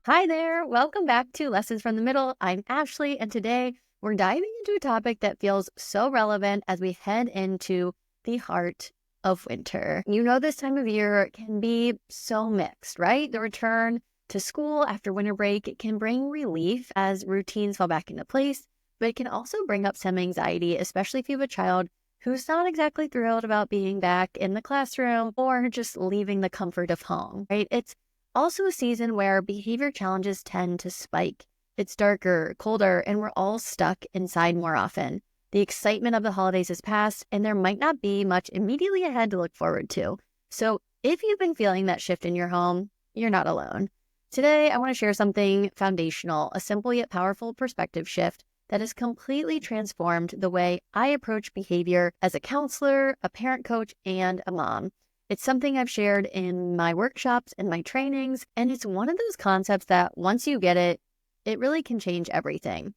Hi there. Welcome back to Lessons from the Middle. I'm Ashley, and today we're diving into a topic that feels so relevant as we head into the heart of winter. This time of year can be so mixed, right? The return to school after winter break, it can bring relief as routines fall back into place, but it can also bring up some anxiety, especially if you have a child who's not exactly thrilled about being back in the classroom or just leaving the comfort of home, right? It's also a season where behavior challenges tend to spike. It's darker, colder, and we're all stuck inside more often. The excitement of the holidays has passed, and there might not be much immediately ahead to look forward to. So if you've been feeling that shift in your home, you're not alone. Today, I want to share something foundational, a simple yet powerful perspective shift that has completely transformed the way I approach behavior as a counselor, a parent coach, and a mom. It's something I've shared in my workshops and my trainings, and it's one of those concepts that once you get it, it really can change everything.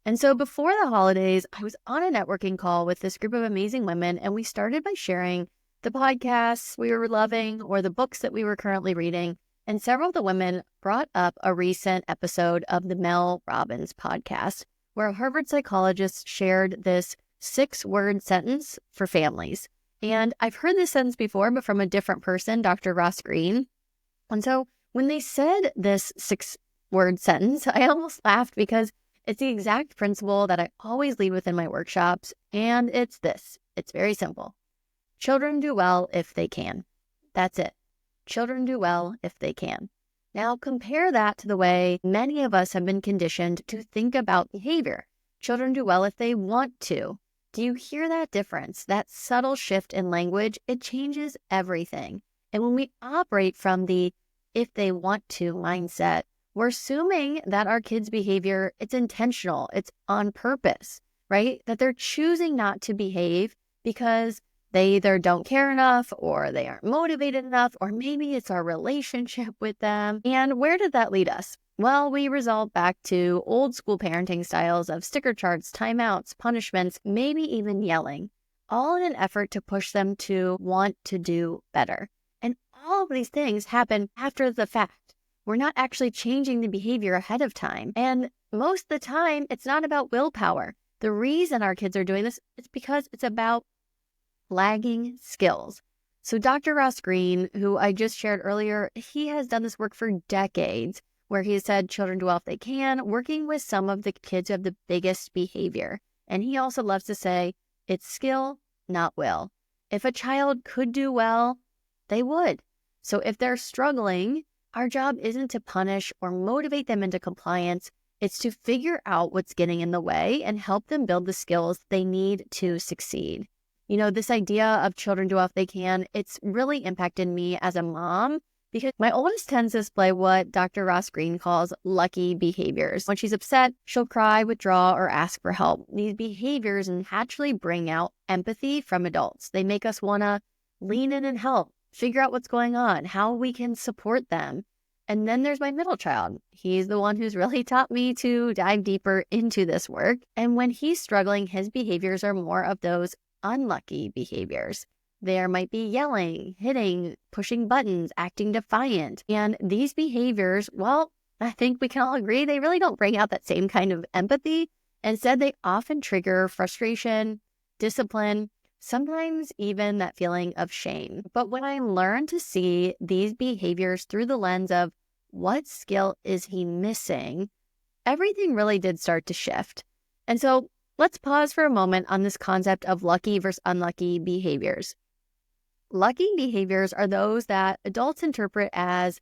And so before the holidays, I was on a networking call with this group of amazing women, and we started by sharing the podcasts we were loving or the books that we were currently reading. And several of the women brought up a recent episode of the Mel Robbins podcast, where a Harvard psychologist shared this 6-word sentence for families. And I've heard this sentence before, but from a different person, Dr. Ross Greene. And so when they said this 6-word sentence, I almost laughed because it's the exact principle that I always lead with in my workshops. And it's this. It's very simple. Children do well if they can. That's it. Children do well if they can. Now compare that to the way many of us have been conditioned to think about behavior. Children do well if they want to. Do you hear that difference? That subtle shift in language, it changes everything. And when we operate from the if they want to mindset, we're assuming that our kids' behavior, it's intentional, it's on purpose, right? That they're choosing not to behave because they either don't care enough or they aren't motivated enough, or maybe it's our relationship with them. And where did that lead us? Well, we result back to old school parenting styles of sticker charts, timeouts, punishments, maybe even yelling, all in an effort to push them to want to do better. And all of these things happen after the fact. We're not actually changing the behavior ahead of time. And most of the time, it's not about willpower. The reason our kids are doing this is because it's about lagging skills. So Dr. Ross Greene, who I just shared earlier, he has done this work for decades, where he has said children do well if they can, working with some of the kids who have the biggest behavior. And he also loves to say, it's skill, not will. If a child could do well, they would. So if they're struggling, our job isn't to punish or motivate them into compliance. It's to figure out what's getting in the way and help them build the skills they need to succeed. This idea of children do well if they can, it's really impacted me as a mom, because my oldest tends to display what Dr. Ross Greene calls lucky behaviors. When she's upset, she'll cry, withdraw, or ask for help. These behaviors naturally bring out empathy from adults. They make us want to lean in and help, figure out what's going on, how we can support them. And then there's my middle child. He's the one who's really taught me to dive deeper into this work. And when he's struggling, his behaviors are more of those unlucky behaviors. There might be yelling, hitting, pushing buttons, acting defiant. And these behaviors, well, I think we can all agree they really don't bring out that same kind of empathy. Instead, they often trigger frustration, discipline, sometimes even that feeling of shame. But when I learned to see these behaviors through the lens of what skill is he missing, everything really did start to shift. And so let's pause for a moment on this concept of lucky versus unlucky behaviors. Lucky behaviors are those that adults interpret as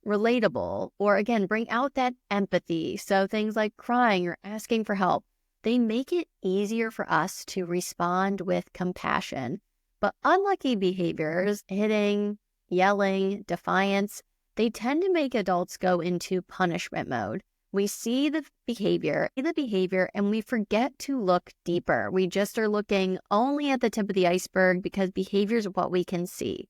relatable or, again, bring out that empathy. So things like crying or asking for help, they make it easier for us to respond with compassion. But unlucky behaviors, hitting, yelling, defiance, they tend to make adults go into punishment mode. We see the behavior, and we forget to look deeper. We just are looking only at the tip of the iceberg because behavior is what we can see.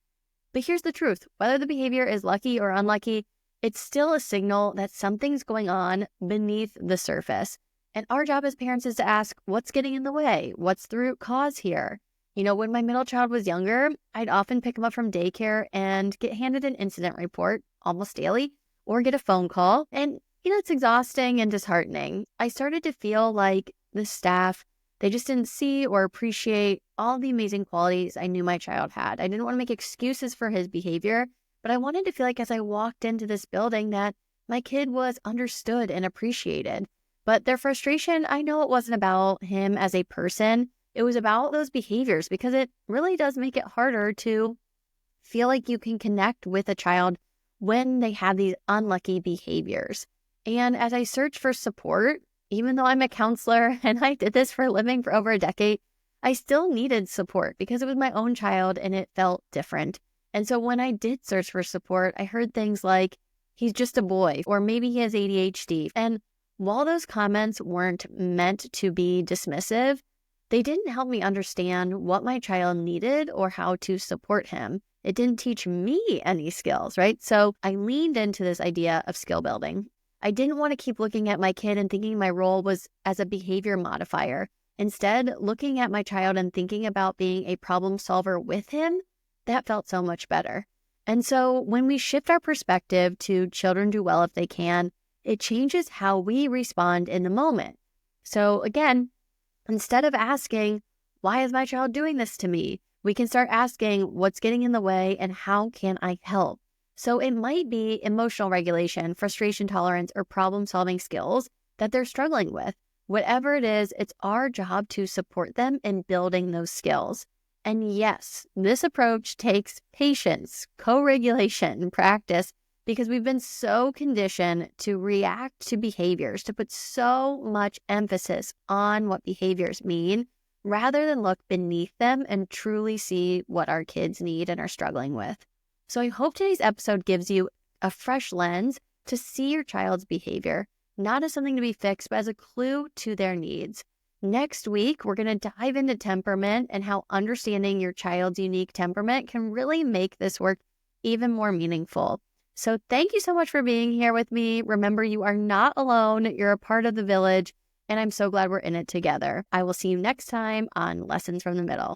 But here's the truth. Whether the behavior is lucky or unlucky, it's still a signal that something's going on beneath the surface. And our job as parents is to ask, what's getting in the way? What's the root cause here? When my middle child was younger, I'd often pick him up from daycare and get handed an incident report almost daily or get a phone call. And, it's exhausting and disheartening. I started to feel like the staff, they just didn't see or appreciate all the amazing qualities I knew my child had. I didn't want to make excuses for his behavior, but I wanted to feel like as I walked into this building that my kid was understood and appreciated. But their frustration, I know it wasn't about him as a person. It was about those behaviors, because it really does make it harder to feel like you can connect with a child when they have these unlucky behaviors. And as I searched for support, even though I'm a counselor and I did this for a living for over a decade, I still needed support because it was my own child and it felt different. And so when I did search for support, I heard things like, he's just a boy, or maybe he has ADHD. And while those comments weren't meant to be dismissive, they didn't help me understand what my child needed or how to support him. It didn't teach me any skills, right? So I leaned into this idea of skill building. I didn't want to keep looking at my kid and thinking my role was as a behavior modifier. Instead, looking at my child and thinking about being a problem solver with him, that felt so much better. And so when we shift our perspective to children do well if they can, it changes how we respond in the moment. So again, instead of asking, why is my child doing this to me? We can start asking, what's getting in the way and how can I help? So it might be emotional regulation, frustration tolerance, or problem-solving skills that they're struggling with. Whatever it is, it's our job to support them in building those skills. And yes, this approach takes patience, co-regulation, practice, because we've been so conditioned to react to behaviors, to put so much emphasis on what behaviors mean, rather than look beneath them and truly see what our kids need and are struggling with. So I hope today's episode gives you a fresh lens to see your child's behavior, not as something to be fixed, but as a clue to their needs. Next week, we're going to dive into temperament and how understanding your child's unique temperament can really make this work even more meaningful. So thank you so much for being here with me. Remember, you are not alone. You're a part of the village, and I'm so glad we're in it together. I will see you next time on Lessons from the Middle.